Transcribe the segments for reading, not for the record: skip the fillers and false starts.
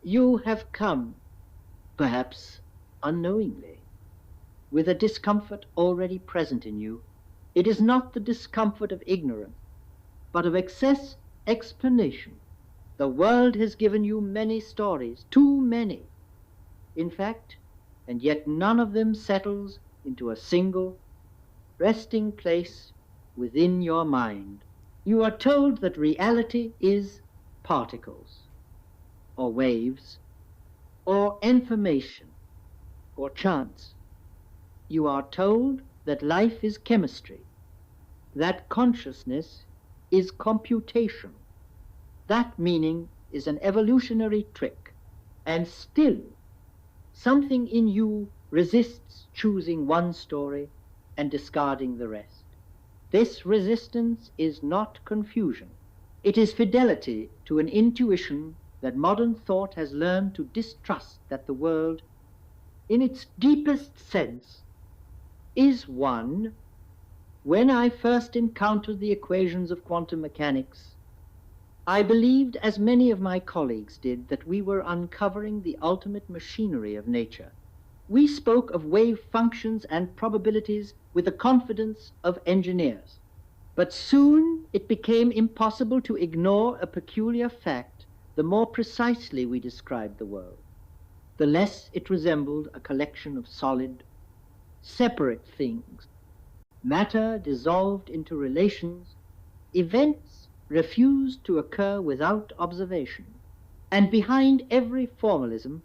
You have come, perhaps unknowingly, with a discomfort already present in you. It is not the discomfort of ignorance, but of excess explanation. The world has given you many stories, too many, in fact, and yet none of them settles into a single resting place within your mind. You are told that reality is particles, or waves, or information, or chance. You are told that life is chemistry, that consciousness is computation. That meaning is an evolutionary trick, and still something in you resists choosing one story and discarding the rest. This resistance is not confusion. It is fidelity to an intuition that modern thought has learned to distrust, that the world, in its deepest sense, is one. When I first encountered the equations of quantum mechanics, I believed, as many of my colleagues did, that we were uncovering the ultimate machinery of nature. We spoke of wave functions and probabilities with the confidence of engineers. But soon it became impossible to ignore a peculiar fact. The more precisely we described the world, the less it resembled a collection of solid, separate things. Matter dissolved into relations, events refused to occur without observation, and behind every formalism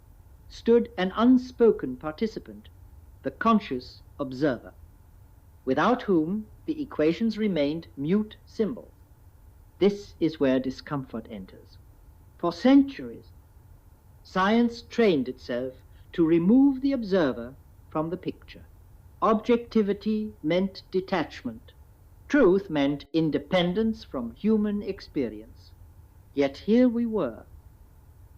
stood an unspoken participant, the conscious observer, without whom the equations remained mute symbols. This is where discomfort enters. For centuries, science trained itself to remove the observer from the picture. Objectivity meant detachment. Truth meant independence from human experience. Yet here we were,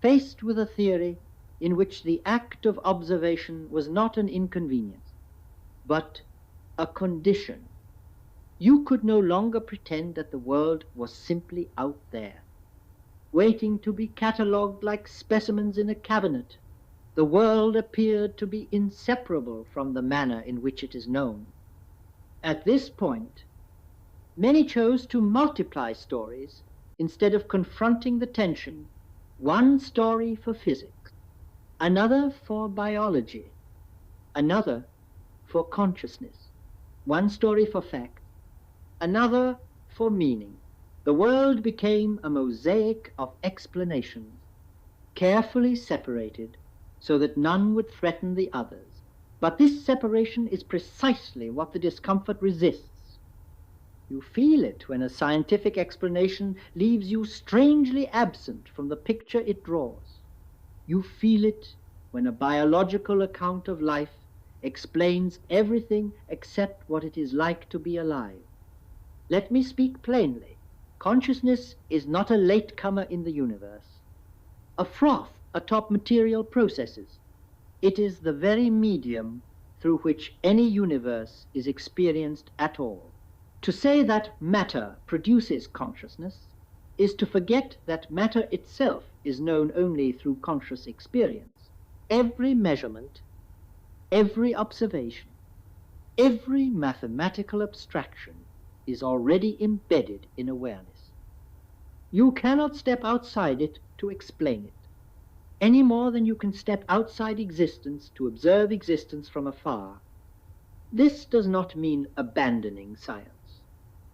faced with a theory in which the act of observation was not an inconvenience, but a condition. You could no longer pretend that the world was simply out there, waiting to be catalogued like specimens in a cabinet. The world appeared to be inseparable from the manner in which it is known. At this point, many chose to multiply stories instead of confronting the tension. One story for physics, another for biology, another for consciousness. One story for fact, another for meaning. The world became a mosaic of explanations, carefully separated so that none would threaten the others. But this separation is precisely what the discomfort resists. You feel it when a scientific explanation leaves you strangely absent from the picture it draws. You feel it when a biological account of life explains everything except what it is like to be alive. Let me speak plainly. Consciousness is not a latecomer in the universe, a froth atop material processes. It is the very medium through which any universe is experienced at all. To say that matter produces consciousness is to forget that matter itself is known only through conscious experience. Every measurement, every observation, every mathematical abstraction is already embedded in awareness. You cannot step outside it to explain it, any more than you can step outside existence to observe existence from afar. This does not mean abandoning science.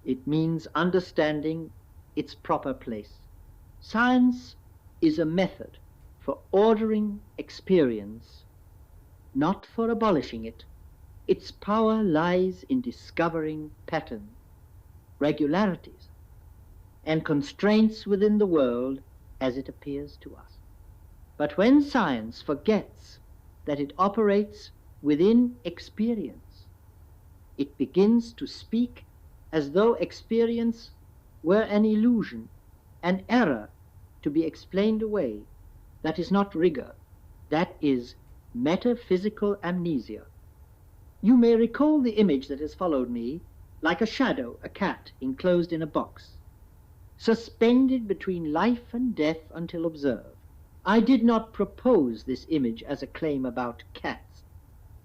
It means understanding its proper place. Science is a method for ordering experience, not for abolishing it. Its power lies in discovering patterns, regularities, and constraints within the world as it appears to us. But when science forgets that it operates within experience, it begins to speak as though experience were an illusion, an error to be explained away. That is not rigor. That is metaphysical amnesia. You may recall the image that has followed me, like a shadow, a cat enclosed in a box, suspended between life and death until observed. I did not propose this image as a claim about cats,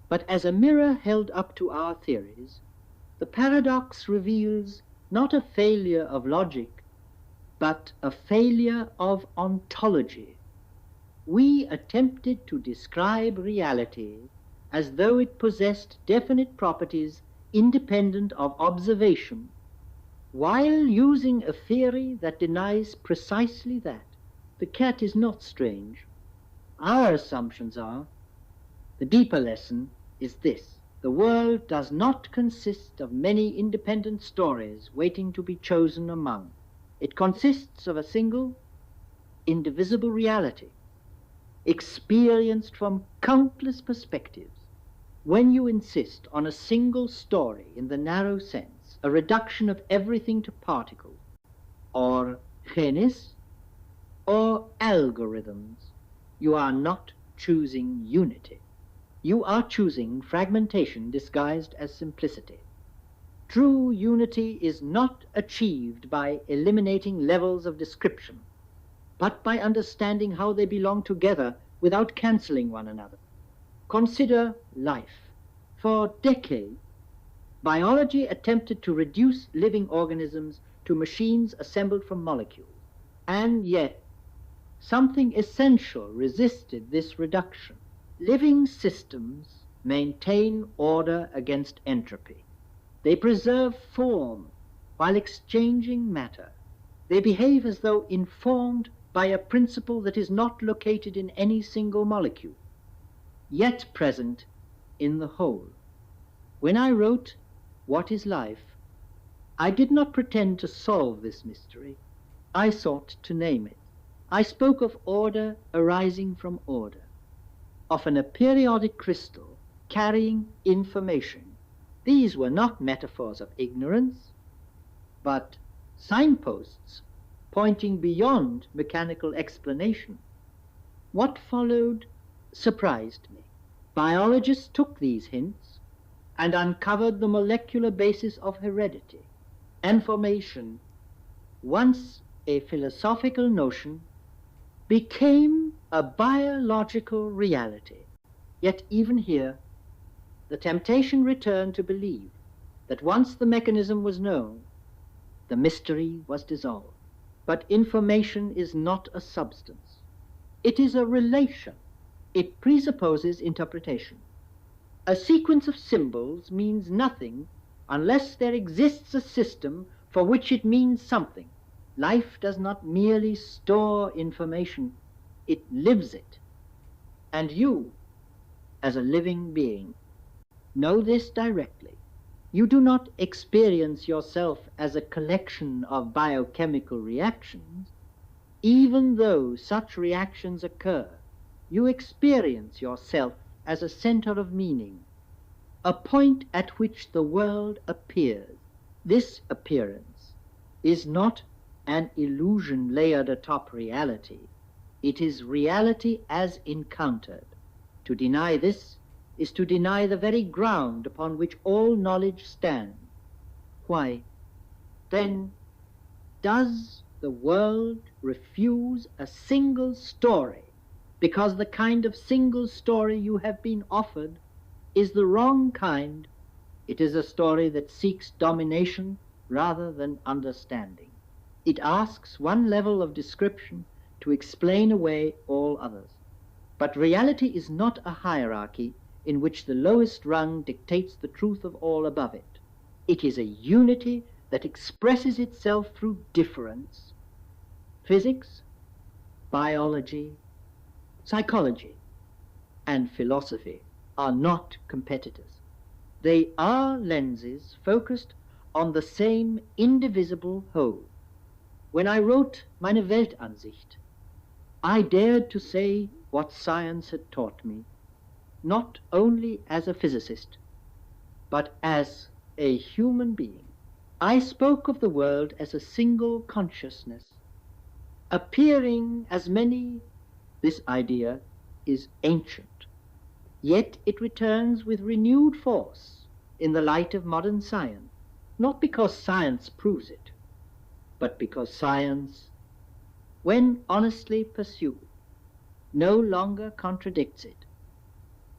but as a mirror held up to our theories. The paradox reveals not a failure of logic, but a failure of ontology. We attempted to describe reality as though it possessed definite properties independent of observation, while using a theory that denies precisely that. The cat is not strange. Our assumptions are. The deeper lesson is this: the world does not consist of many independent stories waiting to be chosen among. It consists of a single, indivisible reality, experienced from countless perspectives. When you insist on a single story in the narrow sense, a reduction of everything to particles, or genes, or algorithms, you are not choosing unity. You are choosing fragmentation disguised as simplicity. True unity is not achieved by eliminating levels of description, but by understanding how they belong together without cancelling one another. Consider life. For decades, biology attempted to reduce living organisms to machines assembled from molecules, and yet something essential resisted this reduction. Living systems maintain order against entropy. They preserve form while exchanging matter. They behave as though informed by a principle that is not located in any single molecule, yet present in the whole. When I wrote What is Life, I did not pretend to solve this mystery. I sought to name it. I spoke of order arising from order, of an aperiodic crystal carrying information. These were not metaphors of ignorance, but signposts pointing beyond mechanical explanation. What followed surprised me. Biologists took these hints and uncovered the molecular basis of heredity. Information, once a philosophical notion, became a biological reality. Yet even here, the temptation returned to believe that once the mechanism was known, the mystery was dissolved. But information is not a substance. It is a relation. It presupposes interpretation. A sequence of symbols means nothing unless there exists a system for which it means something. Life does not merely store information, it lives it. And you, as a living being, know this directly. You do not experience yourself as a collection of biochemical reactions. Even though such reactions occur, you experience yourself as a center of meaning, a point at which the world appears. This appearance is not an illusion layered atop reality. It is reality as encountered. To deny this is to deny the very ground upon which all knowledge stands. Why, then, does the world refuse a single story because the kind of single story you have been offered is the wrong kind? It is a story that seeks domination rather than understanding. It asks one level of description to explain away all others. But reality is not a hierarchy in which the lowest rung dictates the truth of all above it. It is a unity that expresses itself through difference. Physics, biology, psychology, and philosophy are not competitors. They are lenses focused on the same indivisible whole. When I wrote Meine Weltansicht, I dared to say what science had taught me, not only as a physicist, but as a human being. I spoke of the world as a single consciousness, appearing as many. This idea is ancient, yet it returns with renewed force in the light of modern science, not because science proves it, but because science, when honestly pursued, no longer contradicts it.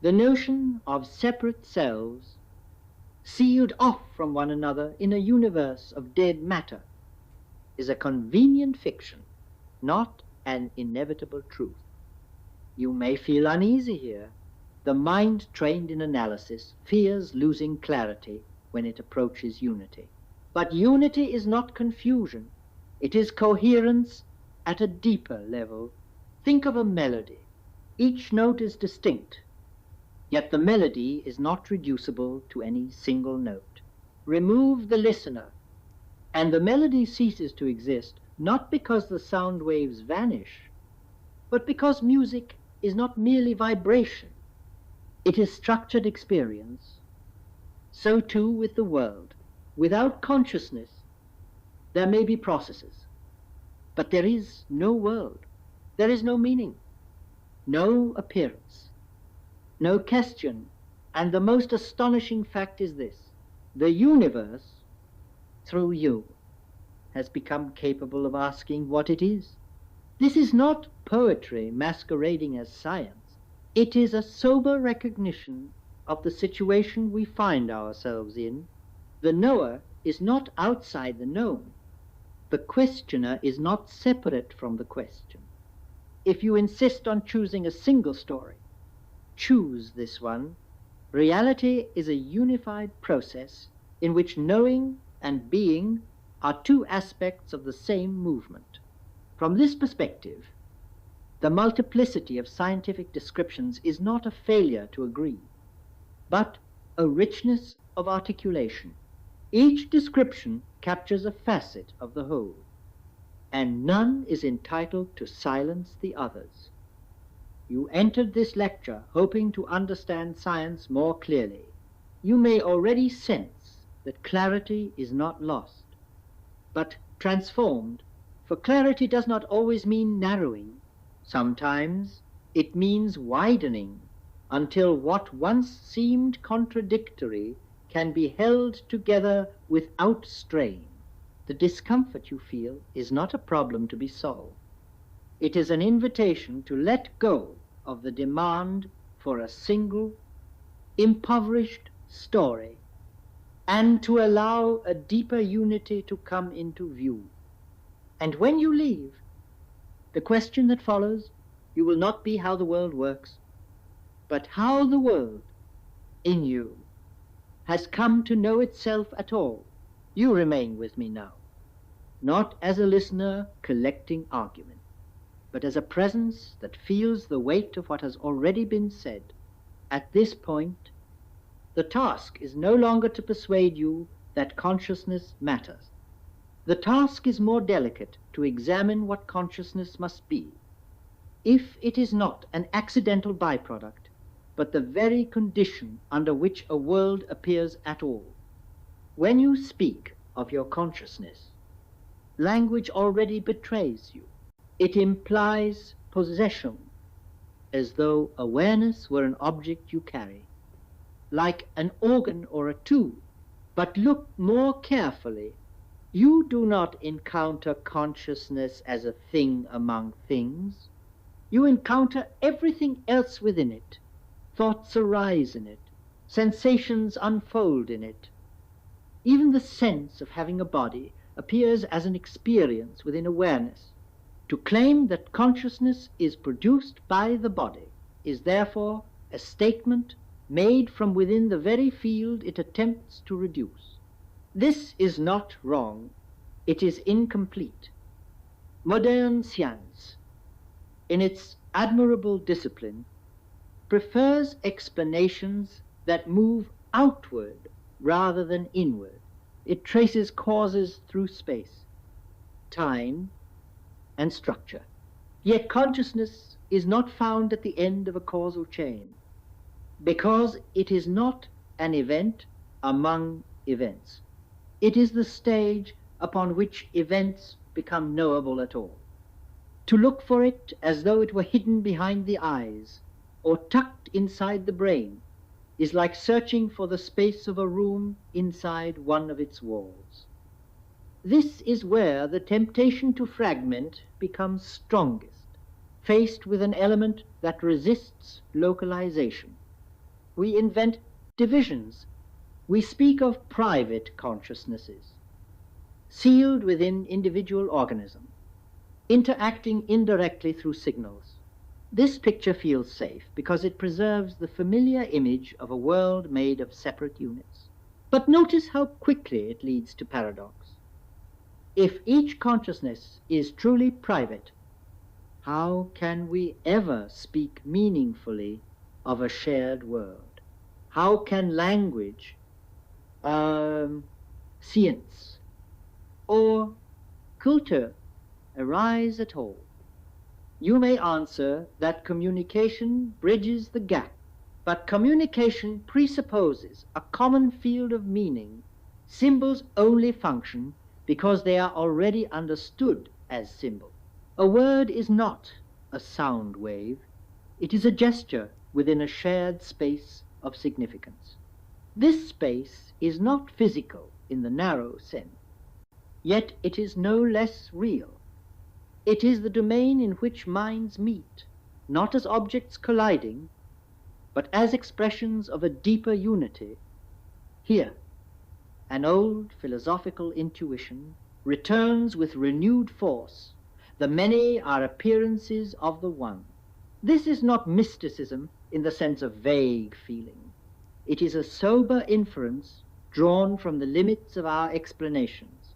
The notion of separate selves, sealed off from one another in a universe of dead matter, is a convenient fiction, not an inevitable truth. You may feel uneasy here. The mind trained in analysis fears losing clarity when it approaches unity. But unity is not confusion. It is coherence at a deeper level. Think of a melody. Each note is distinct, yet the melody is not reducible to any single note. Remove the listener, and the melody ceases to exist, not because the sound waves vanish, but because music is not merely vibration. It is structured experience. So too with the world. Without consciousness, there may be processes, but there is no world. There is no meaning, no appearance, no question. And the most astonishing fact is this: the universe, through you, has become capable of asking what it is. This is not poetry masquerading as science. It is a sober recognition of the situation we find ourselves in. The knower is not outside the known. The questioner is not separate from the question. If you insist on choosing a single story, choose this one. Reality is a unified process in which knowing and being are two aspects of the same movement. From this perspective, the multiplicity of scientific descriptions is not a failure to agree, but a richness of articulation. Each description captures a facet of the whole, and none is entitled to silence the others. You entered this lecture hoping to understand science more clearly. You may already sense that clarity is not lost, but transformed, for clarity does not always mean narrowing. Sometimes it means widening until what once seemed contradictory can be held together without strain. The discomfort you feel is not a problem to be solved. It is an invitation to let go of the demand for a single, impoverished story, and to allow a deeper unity to come into view. And when you leave, the question that follows, you will not be how the world works, but how the world, in you, has come to know itself at all. You remain with me now, not as a listener collecting argument, but as a presence that feels the weight of what has already been said. At this point, the task is no longer to persuade you that consciousness matters. The task is more delicate, to examine what consciousness must be, if it is not an accidental byproduct, but the very condition under which a world appears at all. When you speak of your consciousness, language already betrays you. It implies possession, as though awareness were an object you carry, like an organ or a tool. But look more carefully. You do not encounter consciousness as a thing among things. You encounter everything else within it. Thoughts arise in it. Sensations unfold in it. Even the sense of having a body appears as an experience within awareness. To claim that consciousness is produced by the body is therefore a statement made from within the very field it attempts to reduce. This is not wrong. It is incomplete. Modern science, in its admirable discipline, prefers explanations that move outward rather than inward. It traces causes through space, time, and structure. Yet consciousness is not found at the end of a causal chain, because it is not an event among events. It is the stage upon which events become knowable at all. To look for it as though it were hidden behind the eyes or tucked inside the brain is like searching for the space of a room inside one of its walls. This is where the temptation to fragment becomes strongest. faced with an element that resists localization. We invent divisions. We speak of private consciousnesses, sealed within individual organisms, interacting indirectly through signals. This picture feels safe because it preserves the familiar image of a world made of separate units. But notice how quickly it leads to paradox. If each consciousness is truly private, how can we ever speak meaningfully of a shared world? How can language, science, or culture arise at all? You may answer that communication bridges the gap, but communication presupposes a common field of meaning. Symbols only function because they are already understood as symbols. A word is not a sound wave, it is a gesture within a shared space of significance. This space is not physical in the narrow sense, yet it is no less real. It is the domain in which minds meet, not as objects colliding, but as expressions of a deeper unity. Here, an old philosophical intuition returns with renewed force. The many are appearances of the one. This is not mysticism in the sense of vague feeling. It is a sober inference drawn from the limits of our explanations.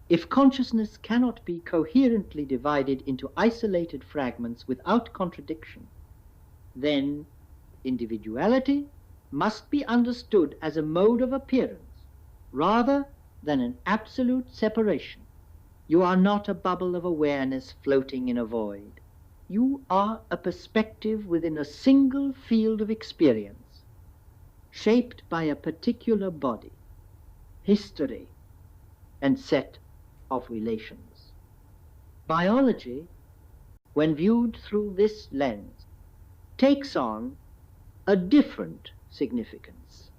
If consciousness cannot be coherently divided into isolated fragments without contradiction, then individuality must be understood as a mode of appearance rather than an absolute separation. You are not a bubble of awareness floating in a void. You are a perspective within a single field of experience, shaped by a particular body, history, and set of relations. Biology, when viewed through this lens, takes on a different significance.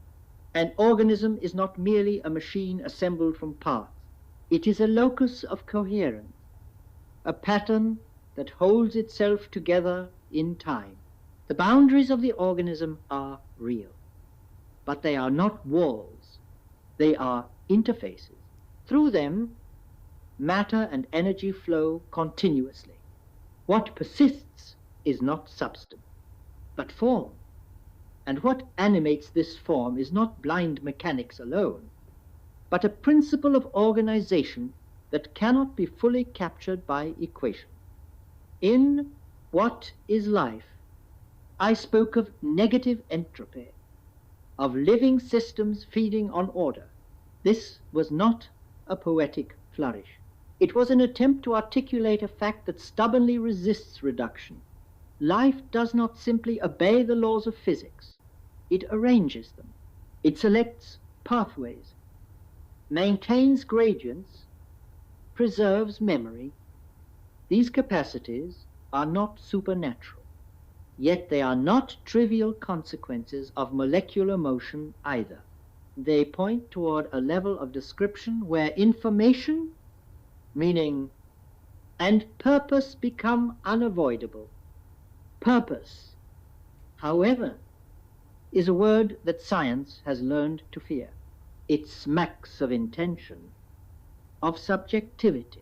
An organism is not merely a machine assembled from parts. It is a locus of coherence, a pattern that holds itself together in time. The boundaries of the organism are real, but they are not walls. They are interfaces. Through them, matter and energy flow continuously. What persists is not substance, but form. And what animates this form is not blind mechanics alone, but a principle of organization that cannot be fully captured by equation. In What is Life, I spoke of negative entropy, of living systems feeding on order. This was not a poetic flourish. It was an attempt to articulate a fact that stubbornly resists reduction. Life does not simply obey the laws of physics. It arranges them. It selects pathways, maintains gradients, preserves memory. These capacities are not supernatural, yet they are not trivial consequences of molecular motion either. They point toward a level of description where information, meaning, and purpose become unavoidable. Purpose, however, is a word that science has learned to fear. It smacks of intention, of subjectivity,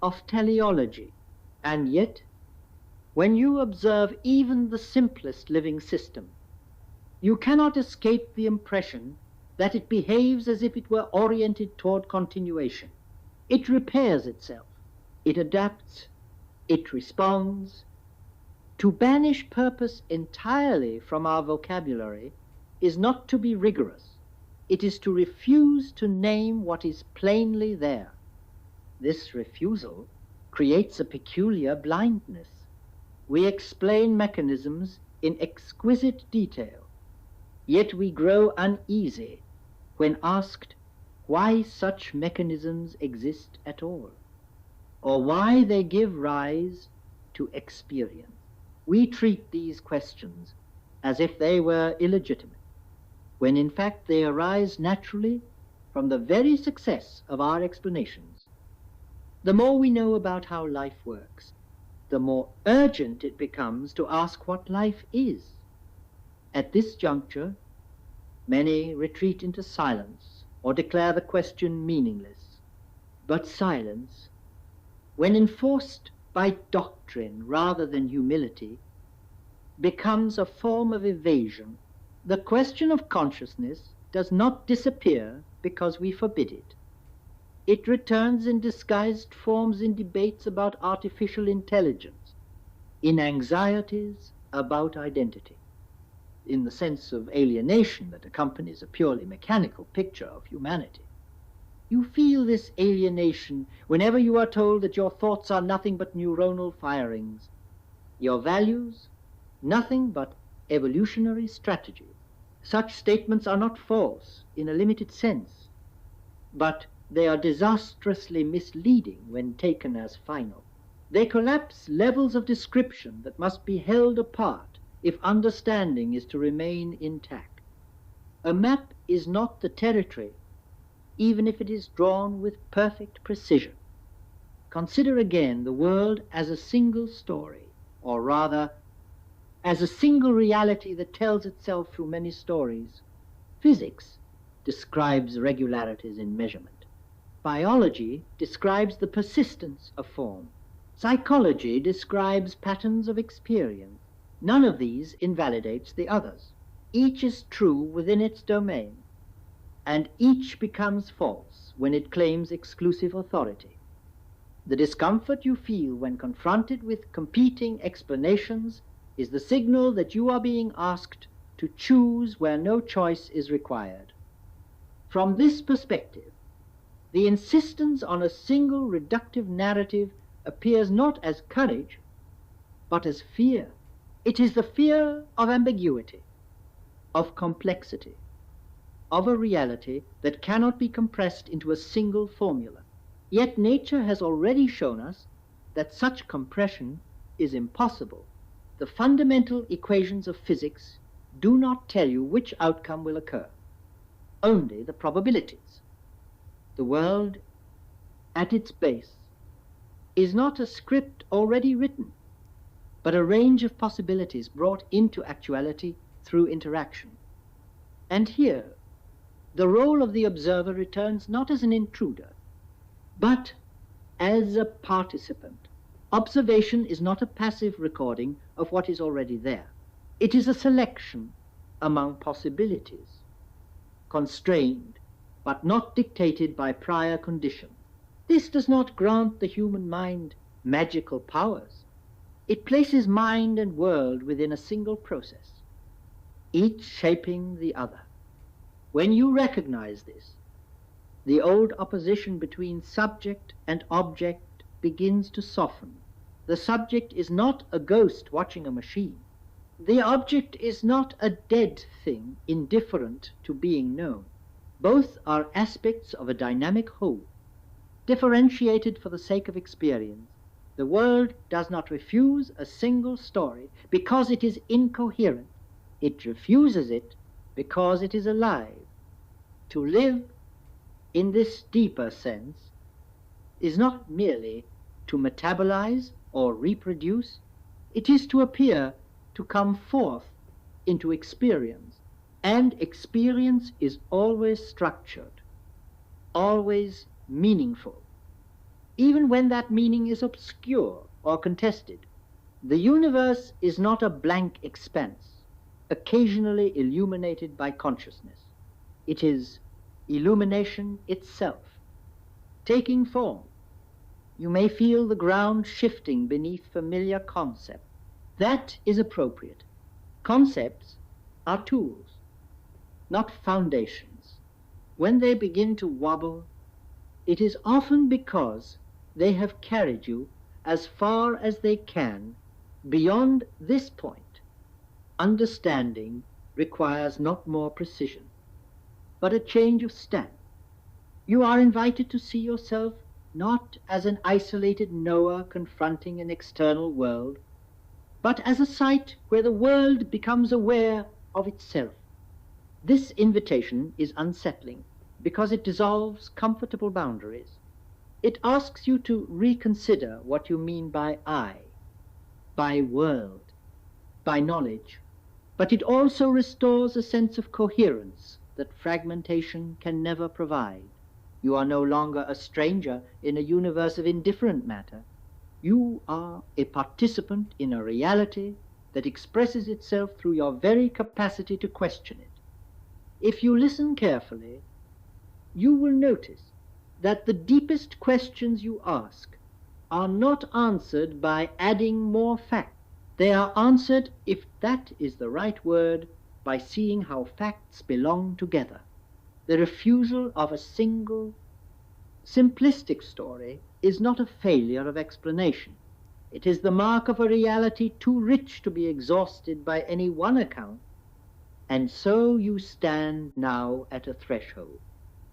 of teleology, and yet, when you observe even the simplest living system, you cannot escape the impression that it behaves as if it were oriented toward continuation. It repairs itself, it adapts, it responds. To banish purpose entirely from our vocabulary is not to be rigorous. It is to refuse to name what is plainly there. This refusal creates a peculiar blindness. We explain mechanisms in exquisite detail, yet we grow uneasy when asked why such mechanisms exist at all, or why they give rise to experience. We treat these questions as if they were illegitimate, when in fact they arise naturally from the very success of our explanations. The more we know about how life works, the more urgent it becomes to ask what life is. At this juncture, many retreat into silence or declare the question meaningless. But silence, when enforced by doctrine rather than humility, becomes a form of evasion. The question of consciousness does not disappear because we forbid it. It returns in disguised forms in debates about artificial intelligence, in anxieties about identity, in the sense of alienation that accompanies a purely mechanical picture of humanity. You feel this alienation whenever you are told that your thoughts are nothing but neuronal firings, your values nothing but evolutionary strategy. Such statements are not false in a limited sense, but they are disastrously misleading when taken as final. They collapse levels of description that must be held apart if understanding is to remain intact. A map is not the territory, even if it is drawn with perfect precision. Consider again the world as a single story, or rather, as a single reality that tells itself through many stories. Physics describes regularities in measurement. Biology describes the persistence of form. Psychology describes patterns of experience. None of these invalidates the others. Each is true within its domain, and each becomes false when it claims exclusive authority. The discomfort you feel when confronted with competing explanations is the signal that you are being asked to choose where no choice is required. From this perspective, the insistence on a single reductive narrative appears not as courage, but as fear. It is the fear of ambiguity, of complexity, of a reality that cannot be compressed into a single formula. Yet nature has already shown us that such compression is impossible. The fundamental equations of physics do not tell you which outcome will occur, only the probabilities. The world, at its base, is not a script already written, but a range of possibilities brought into actuality through interaction. And here, the role of the observer returns not as an intruder, but as a participant. Observation is not a passive recording of what is already there. It is a selection among possibilities, constrained but not dictated by prior conditions. This does not grant the human mind magical powers. It places mind and world within a single process, each shaping the other. When you recognize this, the old opposition between subject and object begins to soften. The subject is not a ghost watching a machine. The object is not a dead thing indifferent to being known. Both are aspects of a dynamic whole, differentiated for the sake of experience. The world does not refuse a single story because it is incoherent. It refuses it because it is alive. To live, in this deeper sense, is not merely to metabolize or reproduce. It is to appear, to come forth into experience. And experience is always structured, always meaningful, even when that meaning is obscure or contested. The universe is not a blank expanse, occasionally illuminated by consciousness. It is illumination itself, taking form. You may feel the ground shifting beneath familiar concepts. That is appropriate. Concepts are tools, not foundations. When they begin to wobble, it is often because they have carried you as far as they can beyond this point. Understanding requires not more precision, but a change of stance. You are invited to see yourself not as an isolated knower confronting an external world, but as a site where the world becomes aware of itself. This invitation is unsettling because it dissolves comfortable boundaries. It asks you to reconsider what you mean by I. by world, by knowledge, but it also restores a sense of coherence that fragmentation can never provide. You are no longer a stranger in a universe of indifferent matter. You are a participant in a reality that expresses itself through your very capacity to question it. If you listen carefully, you will notice that the deepest questions you ask are not answered by adding more facts. They are answered, if that is the right word, by seeing how facts belong together. The refusal of a single, simplistic story is not a failure of explanation. It is the mark of a reality too rich to be exhausted by any one account. And so you stand now at a threshold,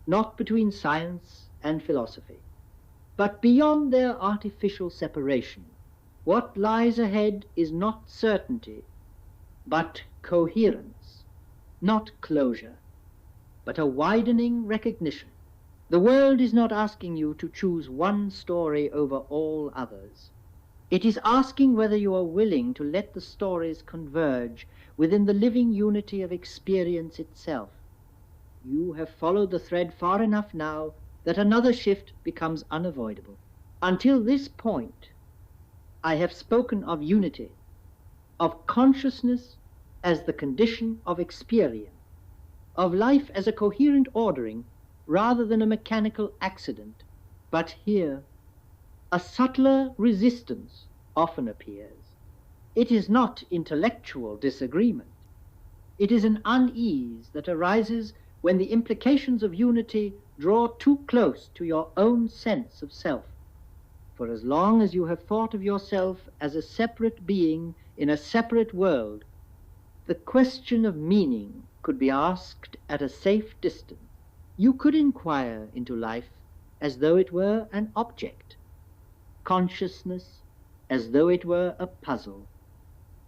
not between science and philosophy, but beyond their artificial separation. What lies ahead is not certainty, but coherence, not closure, but a widening recognition. The world is not asking you to choose one story over all others. It is asking whether you are willing to let the stories converge within the living unity of experience itself. You have followed the thread far enough now that another shift becomes unavoidable. Until this point, I have spoken of unity, of consciousness as the condition of experience, of life as a coherent ordering rather than a mechanical accident. But here, a subtler resistance often appears. It is not intellectual disagreement. It is an unease that arises when the implications of unity draw too close to your own sense of self. For as long as you have thought of yourself as a separate being in a separate world, the question of meaning could be asked at a safe distance. You could inquire into life as though it were an object, consciousness as though it were a puzzle,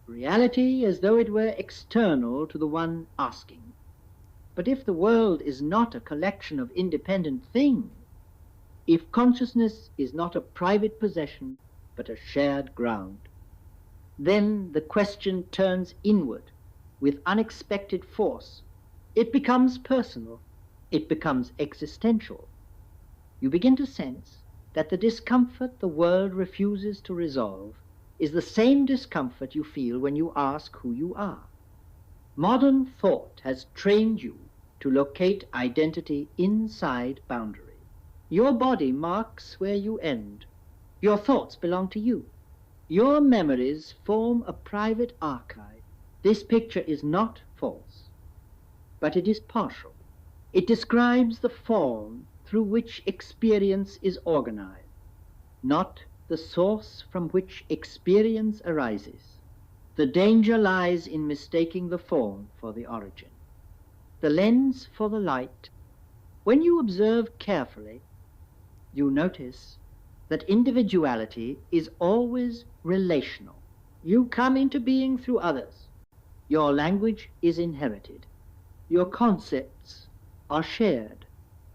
reality as though it were external to the one asking. But if the world is not a collection of independent things, if consciousness is not a private possession but a shared ground, then the question turns inward with unexpected force. It becomes personal. It becomes existential. You begin to sense that the discomfort the world refuses to resolve is the same discomfort you feel when you ask who you are. Modern thought has trained you to locate identity inside boundaries. Your body marks where you end. Your thoughts belong to you. Your memories form a private archive. This picture is not false, but it is partial. It describes the form through which experience is organized, not the source from which experience arises. The danger lies in mistaking the form for the origin, the lens for the light. When you observe carefully, you notice that individuality is always relational. You come into being through others. Your language is inherited. Your concepts are shared.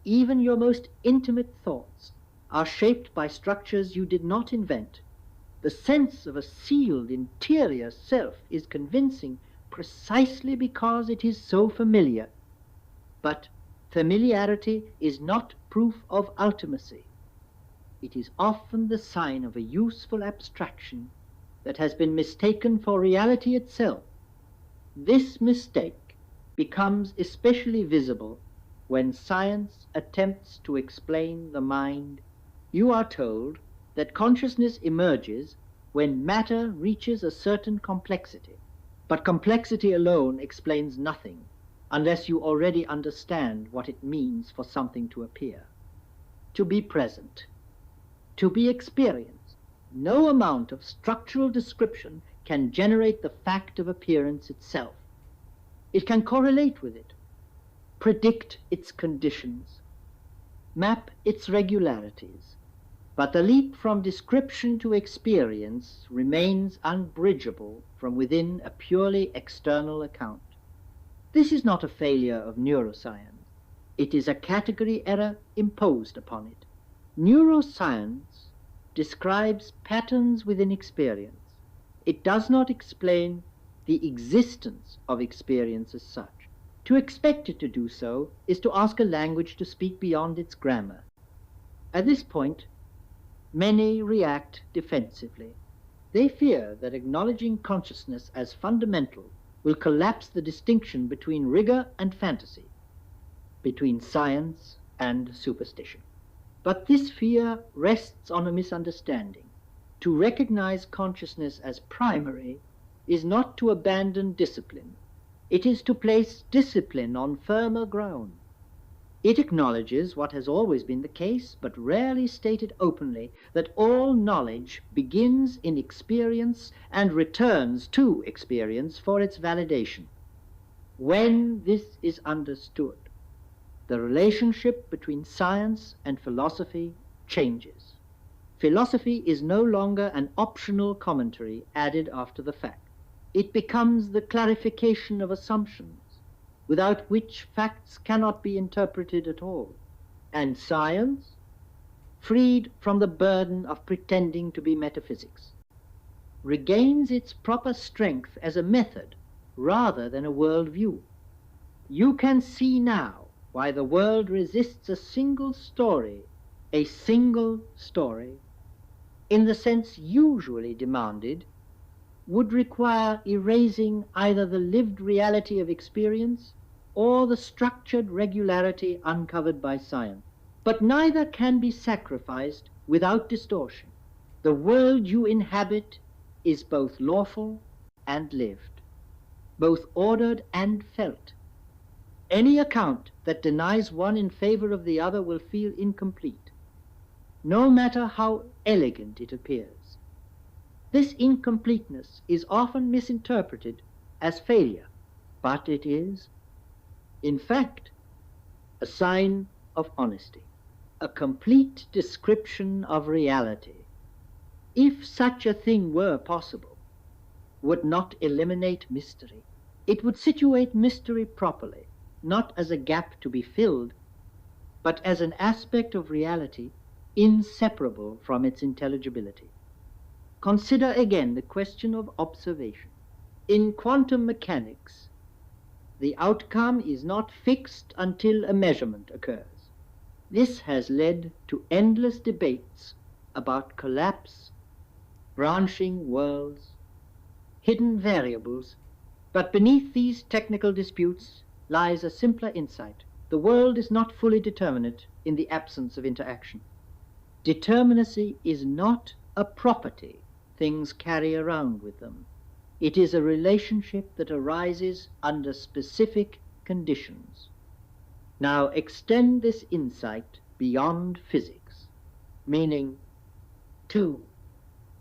Even your most intimate thoughts are shaped by structures you did not invent. The sense of a sealed interior self is convincing precisely because it is so familiar. But familiarity is not proof of ultimacy. It is often the sign of a useful abstraction that has been mistaken for reality itself. This mistake becomes especially visible when science attempts to explain the mind. You are told that consciousness emerges when matter reaches a certain complexity. But complexity alone explains nothing unless you already understand what it means for something to appear, to be present, to be experienced. No amount of structural description can generate the fact of appearance itself. It can correlate with it, predict its conditions, map its regularities, but the leap from description to experience remains unbridgeable from within a purely external account. This is not a failure of neuroscience. It is a category error imposed upon it. Neuroscience describes patterns within experience. It does not explain the existence of experience as such. To expect it to do so is to ask a language to speak beyond its grammar. At this point, many react defensively. They fear that acknowledging consciousness as fundamental will collapse the distinction between rigor and fantasy, between science and superstition. But this fear rests on a misunderstanding. To recognize consciousness as primary is not to abandon discipline. It is to place discipline on firmer ground. It acknowledges what has always been the case, but rarely stated openly, that all knowledge begins in experience and returns to experience for its validation. When this is understood, the relationship between science and philosophy changes. Philosophy is no longer an optional commentary added after the fact. It becomes the clarification of assumptions, without which facts cannot be interpreted at all. And science, freed from the burden of pretending to be metaphysics, regains its proper strength as a method rather than a worldview. You can see now why the world resists a single story, in the sense usually demanded, would require erasing either the lived reality of experience or the structured regularity uncovered by science. But neither can be sacrificed without distortion. The world you inhabit is both lawful and lived, both ordered and felt. Any account that denies one in favor of the other will feel incomplete, no matter how elegant it appears. This incompleteness is often misinterpreted as failure, but it is, in fact, a sign of honesty, a complete description of reality. If such a thing were possible, would not eliminate mystery. It would situate mystery properly, not as a gap to be filled, but as an aspect of reality inseparable from its intelligibility. Consider again the question of observation. In quantum mechanics, the outcome is not fixed until a measurement occurs. This has led to endless debates about collapse, branching worlds, hidden variables, but beneath these technical disputes lies a simpler insight. The world is not fully determinate in the absence of interaction. Determinacy is not a property things carry around with them. It is a relationship that arises under specific conditions. Now extend this insight beyond physics, meaning, two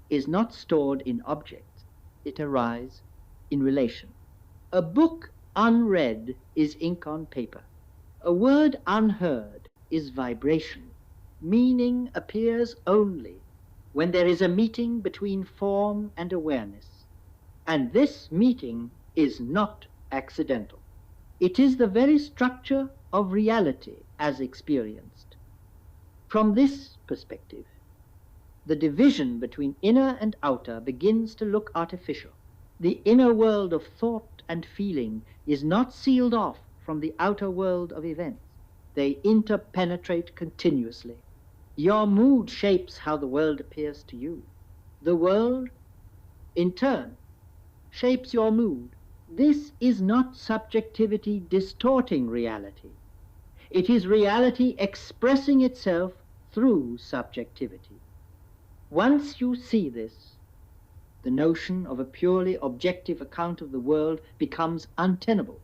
is not stored in objects, it arises in relation. A book unread is ink on paper. A word unheard is vibration. Meaning appears only when there is a meeting between form and awareness. And this meeting is not accidental. It is the very structure of reality as experienced. From this perspective, the division between inner and outer begins to look artificial. The inner world of thought and feeling is not sealed off from the outer world of events. They interpenetrate continuously. Your mood shapes how the world appears to you. The world, in turn, shapes your mood. This is not subjectivity distorting reality. It is reality expressing itself through subjectivity. Once you see this, the notion of a purely objective account of the world becomes untenable.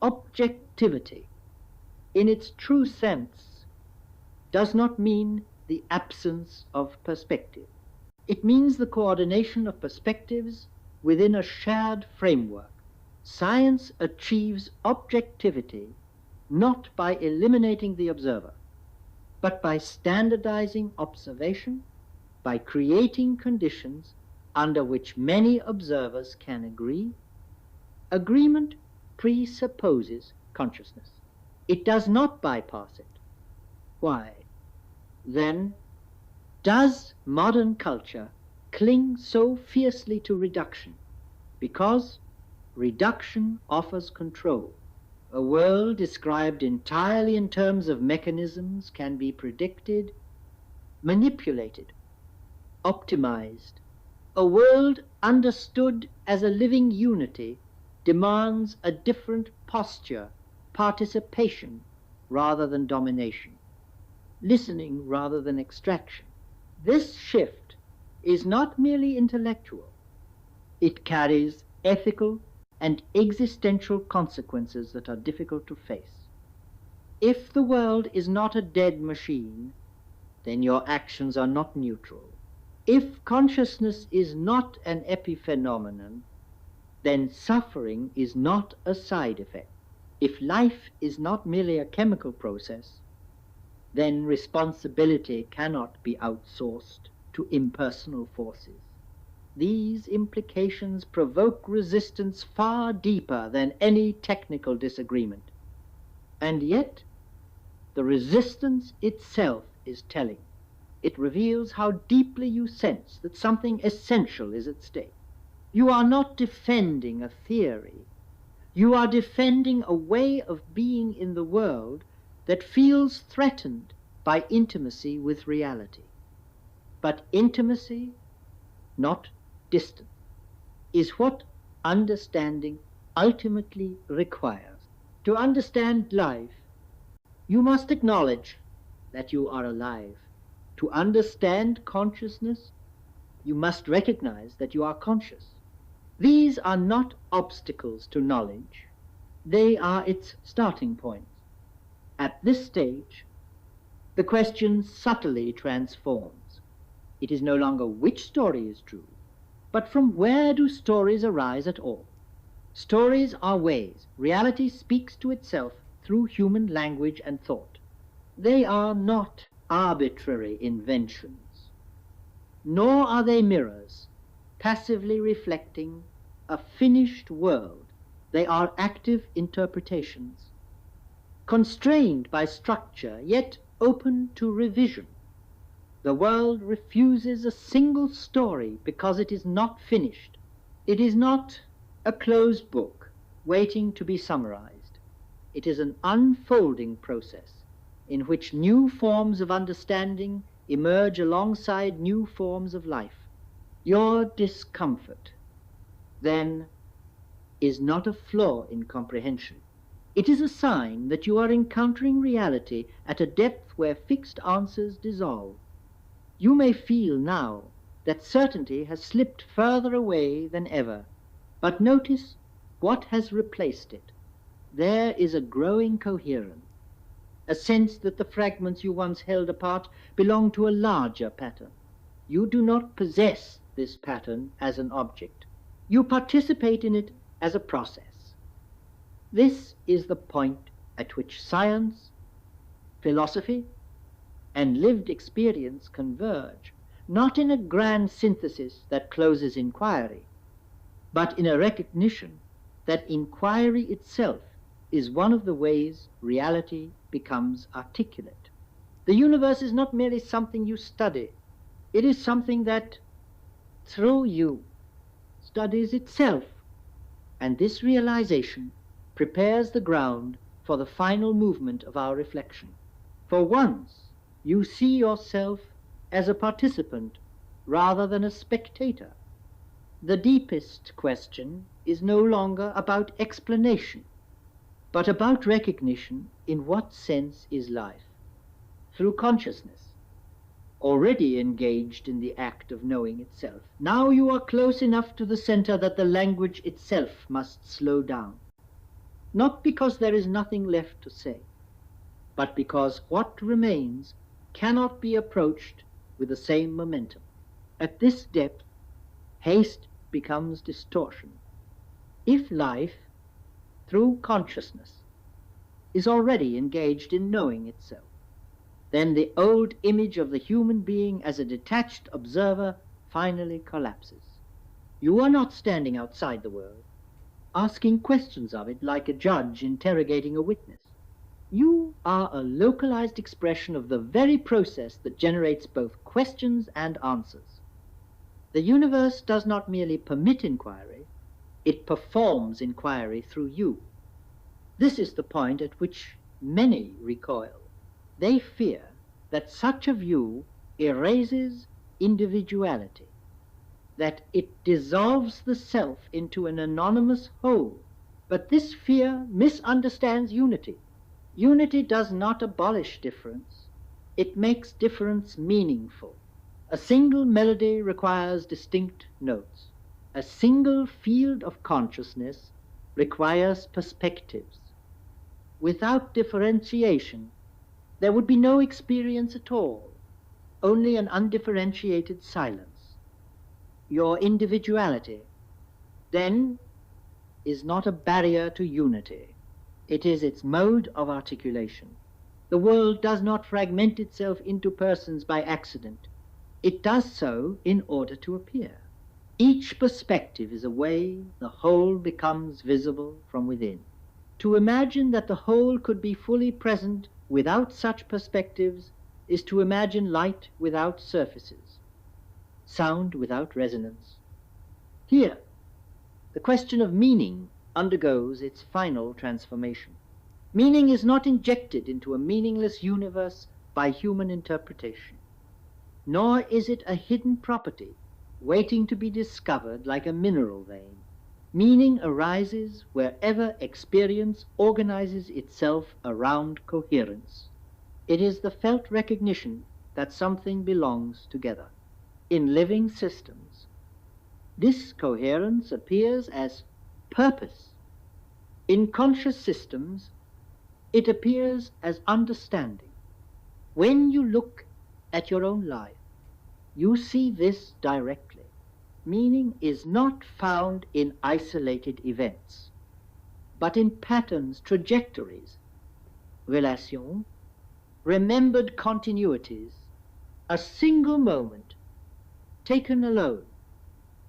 Objectivity, in its true sense, does not mean the absence of perspective. It means the coordination of perspectives within a shared framework. Science achieves objectivity not by eliminating the observer, but by standardizing observation, by creating conditions under which many observers can agree. Agreement presupposes consciousness. It does not bypass it. Why? Then, does modern culture cling so fiercely to reduction? Because reduction offers control. A world described entirely in terms of mechanisms can be predicted, manipulated, optimized. A world understood as a living unity demands a different posture, participation rather than domination, listening rather than extraction. This shift is not merely intellectual. It carries ethical and existential consequences that are difficult to face. If the world is not a dead machine, then your actions are not neutral. If consciousness is not an epiphenomenon, then suffering is not a side effect. If life is not merely a chemical process, then responsibility cannot be outsourced to impersonal forces. These implications provoke resistance far deeper than any technical disagreement. And yet, the resistance itself is telling. It reveals how deeply you sense that something essential is at stake. You are not defending a theory. You are defending a way of being in the world that feels threatened by intimacy with reality. But intimacy, not distance, is what understanding ultimately requires. To understand life, you must acknowledge that you are alive. To understand consciousness, you must recognize that you are conscious. These are not obstacles to knowledge. They are its starting points. At this stage, the question subtly transforms. It is no longer which story is true, but from where do stories arise at all? Stories are ways. Reality speaks to itself through human language and thought. They are not arbitrary inventions, nor are they mirrors, passively reflecting a finished world. They are active interpretations, constrained by structure, yet open to revision. The world refuses a single story because it is not finished. It is not a closed book waiting to be summarized. It is an unfolding process in which new forms of understanding emerge alongside new forms of life. Your discomfort, then, is not a flaw in comprehension. It is a sign that you are encountering reality at a depth where fixed answers dissolve. You may feel now that certainty has slipped further away than ever, but notice what has replaced it. There is a growing coherence, a sense that the fragments you once held apart belong to a larger pattern. You do not possess this pattern as an object. You participate in it as a process. This is the point at which science, philosophy, and lived experience converge, not in a grand synthesis that closes inquiry, but in a recognition that inquiry itself is one of the ways reality becomes articulate. The universe is not merely something you study. It is something that, through you, studies itself, and this realization prepares the ground for the final movement of our reflection. For once, you see yourself as a participant rather than a spectator. The deepest question is no longer about explanation, but about recognition. In what sense is life? Through consciousness, already engaged in the act of knowing itself. Now you are close enough to the center that the language itself must slow down. Not because there is nothing left to say, but because what remains cannot be approached with the same momentum. At this depth, haste becomes distortion. If life, through consciousness, is already engaged in knowing itself, then the old image of the human being as a detached observer finally collapses. You are not standing outside the world, asking questions of it like a judge interrogating a witness. You are a localized expression of the very process that generates both questions and answers. The universe does not merely permit inquiry, it performs inquiry through you. This is the point at which many recoil. They fear that such a view erases individuality, that it dissolves the self into an anonymous whole. But this fear misunderstands unity. Unity does not abolish difference, it makes difference meaningful. A single melody requires distinct notes. A single field of consciousness requires perspectives. Without differentiation, there would be no experience at all, only an undifferentiated silence. Your individuality, then, is not a barrier to unity. It is its mode of articulation. The world does not fragment itself into persons by accident. It does so in order to appear. Each perspective is a way the whole becomes visible from within. To imagine that the whole could be fully present without such perspectives is to imagine light without surfaces, sound without resonance. Here, the question of meaning undergoes its final transformation. Meaning is not injected into a meaningless universe by human interpretation, nor is it a hidden property waiting to be discovered like a mineral vein. Meaning arises wherever experience organizes itself around coherence. It is the felt recognition that something belongs together. In living systems, this coherence appears as purpose. In conscious systems, it appears as understanding. When you look at your own life, you see this directly. Meaning is not found in isolated events, but in patterns, trajectories, relations, remembered continuities. A single moment, taken alone,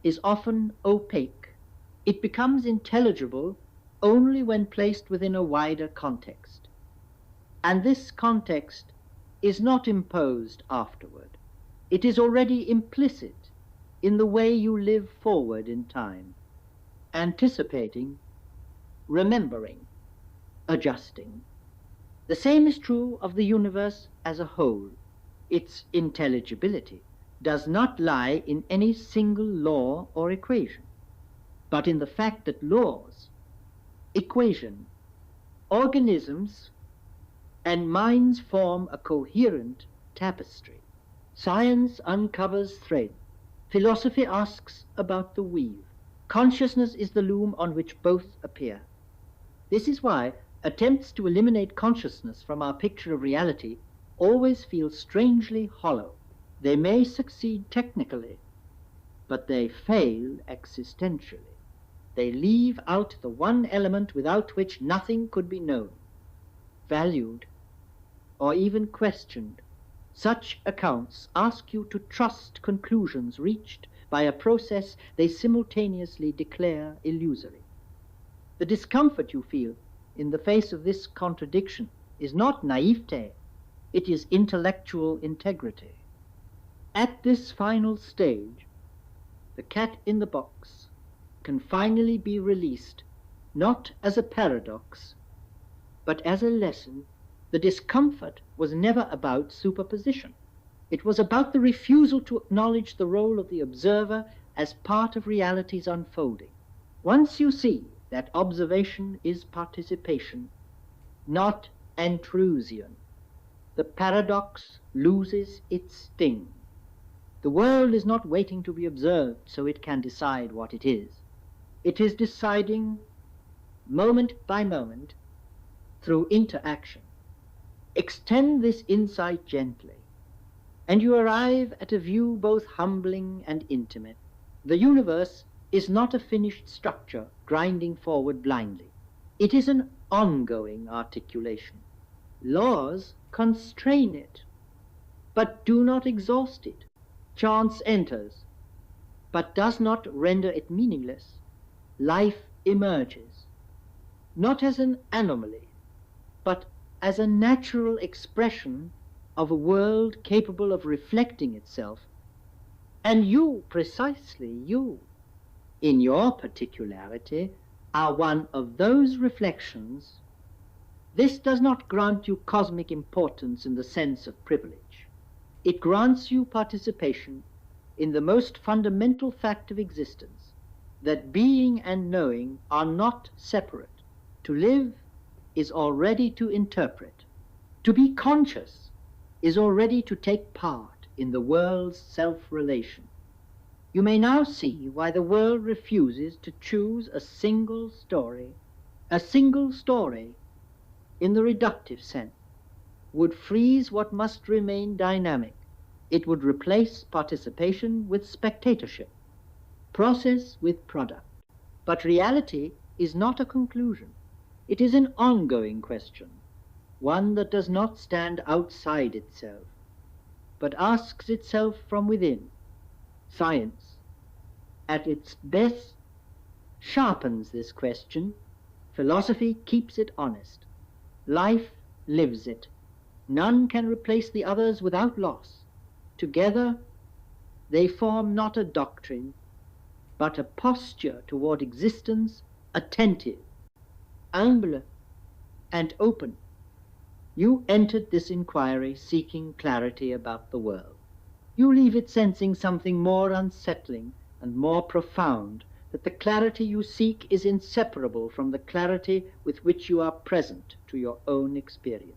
is often opaque. It becomes intelligible only when placed within a wider context. And this context is not imposed afterward. It is already implicit in the way you live forward in time, anticipating, remembering, adjusting. The same is true of the universe as a whole. Its intelligibility does not lie in any single law or equation, but in the fact that laws, equation, organisms, and minds form a coherent tapestry. Science uncovers threads. Philosophy asks about the weave. Consciousness is the loom on which both appear. This is why attempts to eliminate consciousness from our picture of reality always feel strangely hollow. They may succeed technically, but they fail existentially. They leave out the one element without which nothing could be known, valued, or even questioned. Such accounts ask you to trust conclusions reached by a process they simultaneously declare illusory. The discomfort you feel in the face of this contradiction is not naivete, it is intellectual integrity. At this final stage, the cat in the box can finally be released, not as a paradox, but as a lesson. The discomfort was never about superposition. It was about the refusal to acknowledge the role of the observer as part of reality's unfolding. Once you see that observation is participation, not intrusion, the paradox loses its sting. The world is not waiting to be observed so it can decide what it is. It is deciding moment by moment through interaction. Extend this insight gently, and you arrive at a view both humbling and intimate. The universe is not a finished structure grinding forward blindly. It is an ongoing articulation. Laws constrain it, but do not exhaust it. Chance enters, but does not render it meaningless. Life emerges, not as an anomaly, but as a natural expression of a world capable of reflecting itself And you, precisely you, in your particularity, are one of those reflections. This does not grant you cosmic importance in the sense of privilege. It grants you participation in the most fundamental fact of existence, that being and knowing are not separate. To live is already to interpret. To be conscious is already to take part in the world's self-relation. You may now see why the world refuses to choose a single story. A single story, in the reductive sense, would freeze what must remain dynamic. It would replace participation with spectatorship, process with product. But reality is not a conclusion. It is an ongoing question, one that does not stand outside itself, but asks itself from within. Science, at its best, sharpens this question. Philosophy keeps it honest. Life lives it. None can replace the others without loss. Together, they form not a doctrine, but a posture toward existence, attentive, humble, and open. You entered this inquiry seeking clarity about the world. You leave it sensing something more unsettling and more profound, that the clarity you seek is inseparable from the clarity with which you are present to your own experience.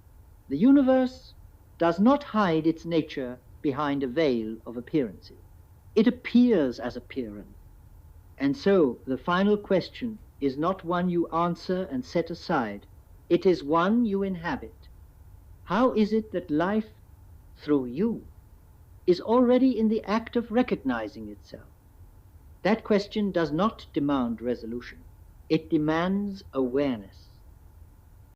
The universe does not hide its nature behind a veil of appearances. It appears as appearance. And so the final question is not one you answer and set aside. It is one you inhabit. How is it that life, through you, is already in the act of recognizing itself? That question does not demand resolution. It demands awareness.